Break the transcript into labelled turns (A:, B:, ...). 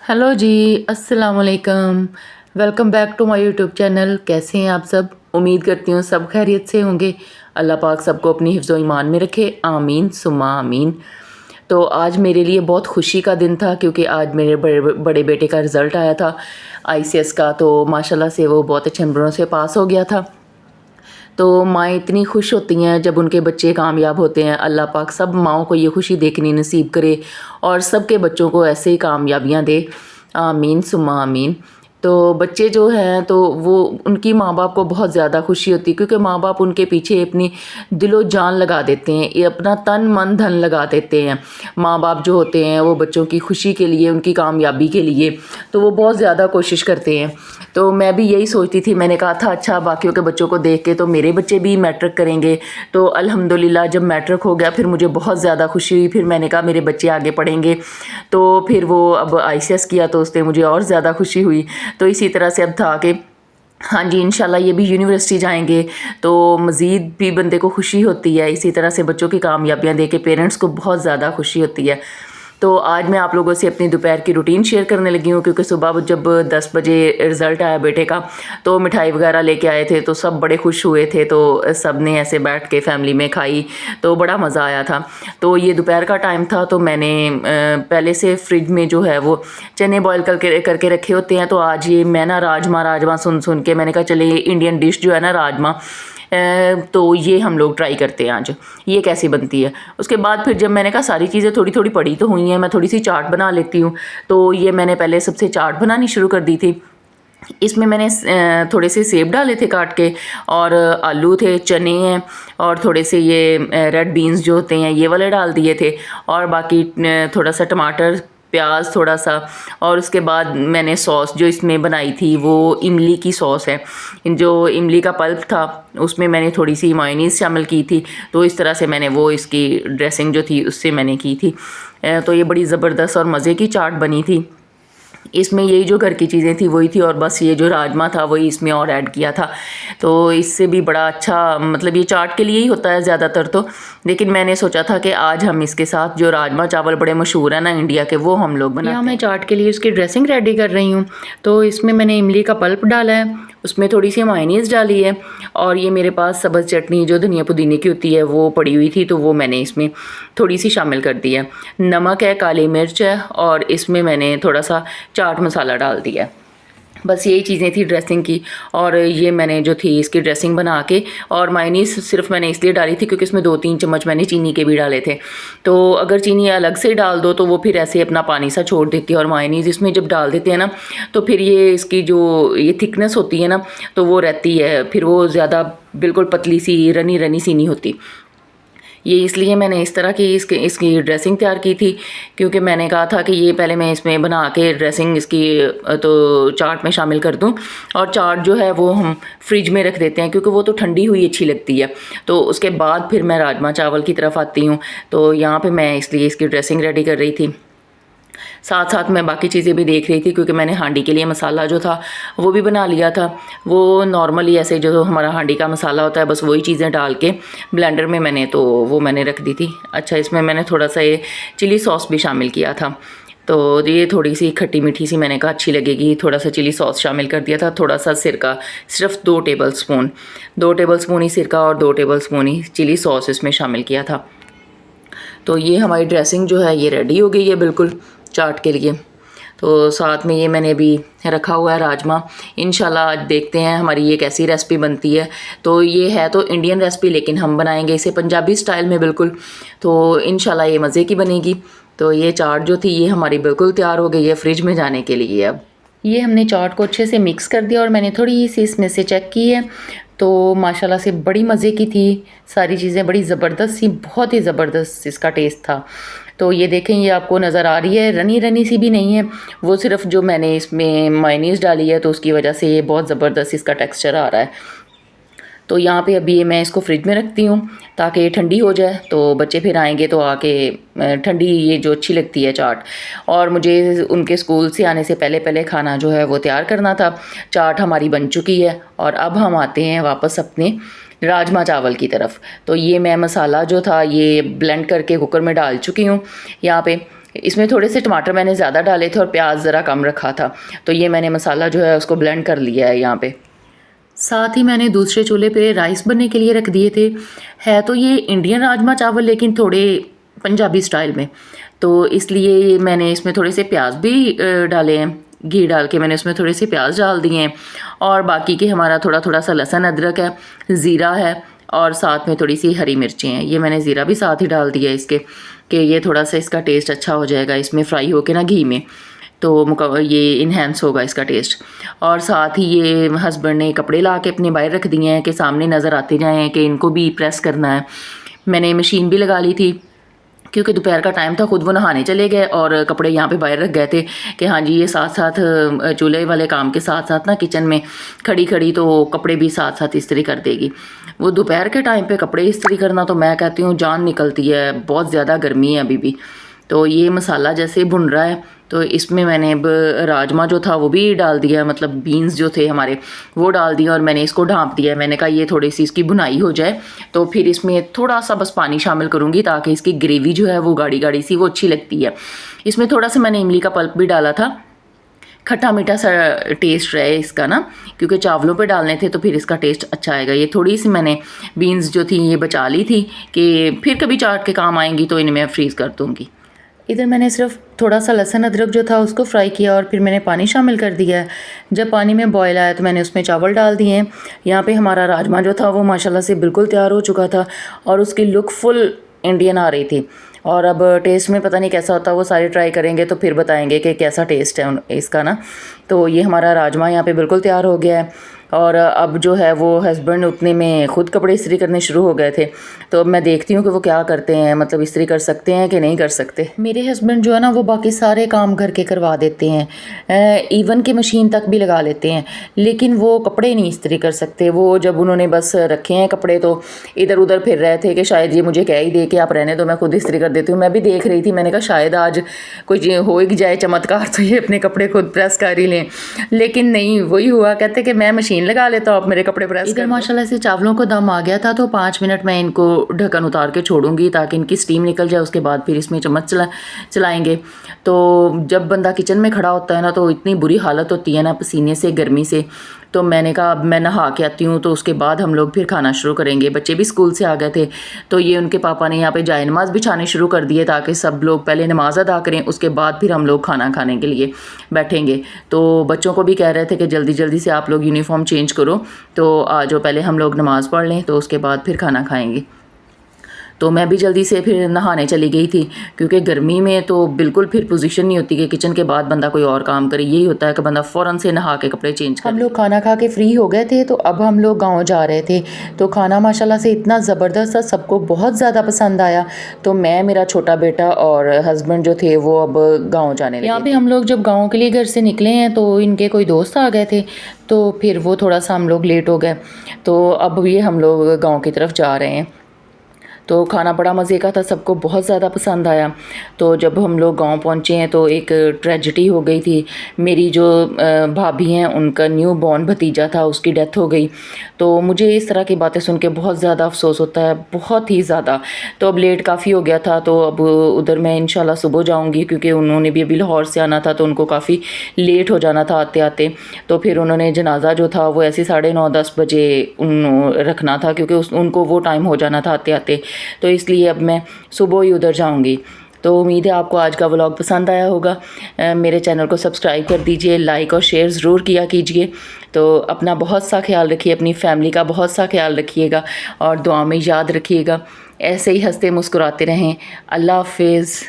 A: Hello जी, अस्सलाम वालेकुम। Welcome back to my YouTube channel. कैसे हैं आप सब? उम्मीद करती हूँ सब खैरियत से होंगे। अल्लाह पाक सबको अपनी हिफ्ज़ व ईमान में रखे, आमीन सुम्मा आमीन। तो आज मेरे लिए बहुत खुशी का दिन था क्योंकि आज मेरे बड़े बड़े बेटे का रिज़ल्ट आया था आईसीएस का। तो माशाल्लाह से वो बहुत अच्छे नंबरों से पास हो गया था। तो माएँ इतनी खुश होती हैं जब उनके बच्चे कामयाब होते हैं। अल्लाह पाक सब माँओं को ये खुशी देखनी नसीब करे और सबके बच्चों को ऐसे ही कामयाबियाँ दे, आमीन सुम्मा आमीन। तो बच्चे जो हैं तो वो उनकी माँ बाप को बहुत ज़्यादा खुशी होती है क्योंकि माँ बाप उनके पीछे अपनी दिलो जान लगा देते हैं, ये अपना तन मन धन लगा देते हैं। माँ बाप जो होते हैं वो बच्चों की खुशी के लिए, उनकी कामयाबी के लिए तो वो बहुत ज़्यादा कोशिश करते हैं। तो मैं भी यही सोचती थी, मैंने कहा था अच्छा बाकियों के बच्चों को देख के तो मेरे बच्चे भी मैट्रिक करेंगे। तो अल्हम्दुलिल्लाह जब मैट्रिक हो गया फिर मुझे बहुत ज़्यादा खुशी हुई। फिर मैंने कहा मेरे बच्चे आगे पढ़ेंगे। तो फिर वो अब आईसीएस किया तो उससे मुझे और ज़्यादा खुशी हुई। तो इसी तरह से अब था कि हाँ जी इंशाल्लाह ये भी यूनिवर्सिटी जाएंगे तो मज़ीद भी बंदे को खुशी होती है। इसी तरह से बच्चों की कामयाबियाँ देख के पेरेंट्स को बहुत ज़्यादा खुशी होती है। तो आज मैं आप लोगों से अपनी दोपहर की रूटीन शेयर करने लगी हूँ क्योंकि सुबह जब 10 बजे रिज़ल्ट आया बेटे का तो मिठाई वगैरह लेके आए थे तो सब बड़े खुश हुए थे। तो सब ने ऐसे बैठ के फैमिली में खाई तो बड़ा मज़ा आया था। तो ये दोपहर का टाइम था तो मैंने पहले से फ्रिज में जो है वो चने बॉयल करके रखे होते हैं। तो आज ये मैं ना राजमा सुन के मैंने कहा चले इंडियन डिश जो है ना राजमा, तो ये हम लोग ट्राई करते हैं आज ये कैसी बनती है। उसके बाद फिर जब मैंने कहा सारी चीज़ें थोड़ी थोड़ी पड़ी तो हुई हैं, मैं थोड़ी सी चाट बना लेती हूँ। तो ये मैंने पहले सबसे चाट बनानी शुरू कर दी थी। इसमें मैंने थोड़े से सेब डाले थे काट के और आलू थे, चने हैं और थोड़े से ये रेड बीन्स जो होते हैं ये वाले डाल दिए थे और बाकी थोड़ा सा टमाटर प्याज थोड़ा सा। और उसके बाद मैंने सॉस जो इसमें बनाई थी वो इमली की सॉस है। जो इमली का पल्प था उसमें मैंने थोड़ी सी मेयोनीज़ शामिल की थी। तो इस तरह से मैंने वो इसकी ड्रेसिंग जो थी उससे मैंने की थी। तो ये बड़ी ज़बरदस्त और मज़े की चाट बनी थी। इसमें यही जो घर की चीज़ें थी वही थी और बस ये जो राजमा था वही इसमें और ऐड किया था। तो इससे भी बड़ा अच्छा मतलब ये चाट के लिए ही होता है ज़्यादातर तो। लेकिन मैंने सोचा था कि आज हम इसके साथ जो राजमा चावल बड़े मशहूर हैं ना इंडिया के वो हम लोग बनाते हैं। मैं चाट के लिए उसकी ड्रेसिंग रेडी कर रही हूँ। तो इसमें मैंने इमली का पल्प डाला है, उसमें थोड़ी सी मायोनीज़ डाली है और ये मेरे पास सब्ज़ चटनी जो धनिया पुदीने की होती है वो पड़ी हुई थी तो वो मैंने इसमें थोड़ी सी शामिल कर दी है। नमक है, काली मिर्च है और इसमें मैंने थोड़ा सा चाट मसाला डाल दिया है। बस यही चीज़ें थी ड्रेसिंग की। और ये मैंने जो थी इसकी ड्रेसिंग बना के और मायोनीज़ सिर्फ मैंने इसलिए डाली थी क्योंकि इसमें 2-3 चम्मच मैंने चीनी के भी डाले थे। तो अगर चीनी अलग से डाल दो तो वो फिर ऐसे अपना पानी सा छोड़ देती है और मायोनीज़ इसमें जब डाल देते हैं ना तो फिर ये इसकी जो ये थिकनेस होती है ना तो वो रहती है, फिर वो ज़्यादा बिल्कुल पतली सी रनी रनी सी नहीं होती। ये इसलिए मैंने इस तरह की इसकी ड्रेसिंग तैयार की थी क्योंकि मैंने कहा था कि ये पहले मैं इसमें बना के ड्रेसिंग इसकी तो चाट में शामिल कर दूं और चाट जो है वो हम फ्रिज में रख देते हैं क्योंकि वो तो ठंडी हुई अच्छी लगती है। तो उसके बाद फिर मैं राजमा चावल की तरफ आती हूँ। तो यहाँ पे मैं इसलिए इसकी ड्रेसिंग रेडी कर रही थी, साथ साथ मैं बाकी चीज़ें भी देख रही थी क्योंकि मैंने हांडी के लिए मसाला जो था वो भी बना लिया था। वो नॉर्मली ऐसे जो हमारा हांडी का मसाला होता है बस वही चीज़ें डाल के ब्लेंडर में मैंने तो वो मैंने रख दी थी। अच्छा इसमें मैंने थोड़ा सा ये चिली सॉस भी शामिल किया था। तो ये थोड़ी सी खट्टी मीठी सी मैंने कहा अच्छी लगेगी, थोड़ा सा चिली सॉस शामिल कर दिया था। थोड़ा सा सिरका, सिर्फ 2 टेबल स्पून ही सिरका और 2 टेबल स्पून ही चिली सॉस इसमें शामिल किया था। तो ये हमारी ड्रेसिंग जो है ये रेडी हो गई है बिल्कुल चाट के लिए। तो साथ में ये मैंने अभी रखा हुआ है राजमा। इंशाल्लाह आज देखते हैं हमारी ये कैसी रेसिपी बनती है। तो ये है तो इंडियन रेसिपी लेकिन हम बनाएंगे इसे पंजाबी स्टाइल में बिल्कुल। तो इंशाल्लाह ये मज़े की बनेगी। तो ये चाट जो थी ये हमारी बिल्कुल तैयार हो गई है फ्रिज में जाने के लिए। अब ये हमने चाट को अच्छे से मिक्स कर दिया और मैंने थोड़ी सी इसमें से चेक की है तो माशाल्लाह से बड़ी मज़े की थी। सारी चीज़ें बड़ी ज़बरदस्त सी, बहुत ही ज़बरदस्त इसका टेस्ट था। तो ये देखें ये आपको नज़र आ रही है, रनी रनी सी भी नहीं है, वो सिर्फ जो मैंने इसमें मायोनीज़ डाली है तो उसकी वजह से ये बहुत ज़बरदस्त इसका टेक्सचर आ रहा है। तो यहाँ पे अभी मैं इसको फ्रिज में रखती हूँ ताकि ये ठंडी हो जाए तो बच्चे फिर आएंगे तो आके ठंडी ये जो अच्छी लगती है चाट। और मुझे उनके स्कूल से आने से पहले पहले खाना जो है वो तैयार करना था। चाट हमारी बन चुकी है और अब हम आते हैं वापस अपने राजमा चावल की तरफ। तो ये मैं मसाला जो था ये ब्लेंड करके कुकर में डाल चुकी हूँ। यहाँ पे इसमें थोड़े से टमाटर मैंने ज़्यादा डाले थे और प्याज ज़रा कम रखा था। तो ये मैंने मसाला जो है उसको ब्लेंड कर लिया है यहाँ पे। साथ ही मैंने दूसरे चूल्हे पे राइस बनने के लिए रख दिए थे। है तो ये इंडियन राजमा चावल लेकिन थोड़े पंजाबी स्टाइल में, तो इसलिए मैंने इसमें थोड़े से प्याज भी डाले हैं। घी डाल के मैंने उसमें थोड़े से प्याज डाल दिए हैं और बाकी के हमारा थोड़ा थोड़ा सा लहसुन अदरक है, ज़ीरा है और साथ में थोड़ी सी हरी मिर्चें हैं। ये मैंने ज़ीरा भी साथ ही डाल दिया इसके, कि ये थोड़ा सा इसका टेस्ट अच्छा हो जाएगा इसमें फ्राई होके ना घी में, तो ये इन्हेंस होगा इसका टेस्ट। और साथ ही ये हस्बैंड ने कपड़े ला के अपने बाहर रख दिए हैं कि सामने नज़र आते जाएँ कि इनको भी प्रेस करना है। मैंने मशीन भी लगा ली थी क्योंकि दोपहर का टाइम था, खुद वो नहाने चले गए और कपड़े यहाँ पे बाहर रख गए थे कि हाँ जी ये साथ साथ चूल्हे वाले काम के साथ साथ ना किचन में खड़ी खड़ी तो कपड़े भी साथ साथ इस्त्री कर देगी। वो दोपहर के टाइम पे कपड़े इस्त्री करना तो मैं कहती हूँ जान निकलती है, बहुत ज़्यादा गर्मी है अभी भी। तो ये मसाला जैसे भुन रहा है तो इसमें मैंने अब राजमा जो था वो भी डाल दिया, मतलब बीन्स जो थे हमारे वो डाल दिया और मैंने इसको ढाँप दिया। मैंने कहा ये थोड़ी सी इसकी भुनाई हो जाए तो फिर इसमें थोड़ा सा बस पानी शामिल करूँगी ताकि इसकी ग्रेवी जो है वो गाढ़ी गाढ़ी सी वो अच्छी लगती है। इसमें थोड़ा सा मैंने इमली का पल्प भी डाला था, खट्टा मीठा सा टेस्ट रहे इसका ना, क्योंकि चावलों पे डालने थे तो फिर इसका टेस्ट अच्छा आएगा। ये थोड़ी सी मैंने बीन्स जो थी ये बचा ली थी कि फिर कभी चाट के काम आएंगी तो इन्हें मैं फ्रीज़ कर दूँगी। इधर मैंने सिर्फ थोड़ा सा लहसुन अदरक जो था उसको फ्राई किया और फिर मैंने पानी शामिल कर दिया है। जब पानी में बॉयल आया तो मैंने उसमें चावल डाल दिए हैं। यहाँ पे हमारा राजमा जो था वो माशाल्लाह से बिल्कुल तैयार हो चुका था और उसकी लुक फुल इंडियन आ रही थी। और अब टेस्ट में पता नहीं कैसा होता, वो सारे ट्राई करेंगे तो फिर बताएंगे कि कैसा टेस्ट है इसका ना। तो ये हमारा राजमा यहाँ पे बिल्कुल तैयार हो गया है और अब जो है वो हस्बैंड उतने में ख़ुद कपड़े इस्त्री करने शुरू हो गए थे। तो अब मैं देखती हूँ कि वो क्या करते हैं, मतलब इस्त्री कर सकते हैं कि नहीं कर सकते। मेरे हस्बैंड जो है ना वो बाकी सारे काम घर के करवा देते हैं, इवन की मशीन तक भी लगा लेते हैं, लेकिन वो कपड़े नहीं इस्त्री कर सकते। वो जब उन्होंने बस रखे हैं कपड़े तो इधर उधर फिर रहे थे कि शायद ये मुझे कह ही दे कि आप रहने दो, मैं खुद इस्त्री कर देती हूँ। मैं भी देख रही थी, मैंने कहा शायद आज कोई हो ही जाए चमत्कार तो ये अपने कपड़े खुद प्रेस कर ही लें, लेकिन नहीं, वही हुआ। कहते कि मैं मशीन लगा लेता हूँ, आप मेरे कपड़े प्रेस कर। माशाल्लाह से चावलों को दम आ गया था तो 5 मिनट मैं इनको ढक्कन उतार के छोड़ूंगी ताकि इनकी स्टीम निकल जाए। उसके बाद फिर इसमें चम्मच चलाएंगे। तो जब बंदा किचन में खड़ा होता है ना तो इतनी बुरी हालत होती है ना पसीने से, गर्मी से। तो मैंने कहा अब मैं नहा के आती हूँ तो उसके बाद हम लोग फिर खाना शुरू करेंगे। बच्चे भी स्कूल से आ गए थे तो ये उनके पापा ने यहाँ पे जाए नमाज बिछाने शुरू कर दिए ताकि सब लोग पहले नमाज अदा करें, उसके बाद फिर हम लोग खाना खाने के लिए बैठेंगे। तो बच्चों को भी कह रहे थे कि जल्दी जल्दी से आप लोग यूनिफॉर्म चेंज करो तो आ जाओ, पहले हम लोग नमाज़ पढ़ लें तो उसके बाद फिर खाना खाएँगे। तो मैं भी जल्दी से फिर नहाने चली गई थी क्योंकि गर्मी में तो बिल्कुल फिर पोजीशन नहीं होती कि किचन के बाद बंदा कोई और काम करे। यही होता है कि बंदा फ़ौरन से नहा के कपड़े चेंज करे। हम लोग खाना खा के फ्री हो गए थे तो अब हम लोग गांव जा रहे थे। तो खाना माशाल्लाह से इतना ज़बरदस्त था, सबको बहुत ज़्यादा पसंद आया। तो मैं, मेरा छोटा बेटा और हस्बैंड जो थे वो अब गाँव जाने लगे। यहाँ पर हम लोग जब गाँव के लिए घर से निकले हैं तो इनके कोई दोस्त आ गए थे तो फिर वो थोड़ा सा हम लोग लेट हो गए। तो अब ये हम लोग गाँव की तरफ जा रहे हैं। तो खाना बड़ा मज़े का था, सबको बहुत ज़्यादा पसंद आया। तो जब हम लोग गांव पहुंचे हैं तो एक ट्रेजेडी हो गई थी। मेरी जो भाभी हैं उनका न्यू बॉर्न भतीजा था, उसकी डेथ हो गई। तो मुझे इस तरह की बातें सुन के बहुत ज़्यादा अफसोस होता है, बहुत ही ज़्यादा। तो अब लेट काफ़ी हो गया था तो अब उधर मैं इंशाल्लाह सुबह जाऊँगी क्योंकि उन्होंने भी अभी लाहौर से आना था तो उनको काफ़ी लेट हो जाना था आते आते। तो फिर उन्होंने जनाजा जो था वो ऐसे 9:30-10 बजे रखना था क्योंकि उनको वो टाइम हो जाना था आते आते। तो इसलिए अब मैं सुबह ही उधर जाऊंगी। तो उम्मीद है आपको आज का व्लॉग पसंद आया होगा। मेरे चैनल को सब्सक्राइब कर दीजिए, लाइक और शेयर ज़रूर किया कीजिए। तो अपना बहुत सा ख्याल रखिए, अपनी फैमिली का बहुत सा ख्याल रखिएगा और दुआ में याद रखिएगा। ऐसे ही हंसते मुस्कुराते रहें। अल्लाह हाफिज़।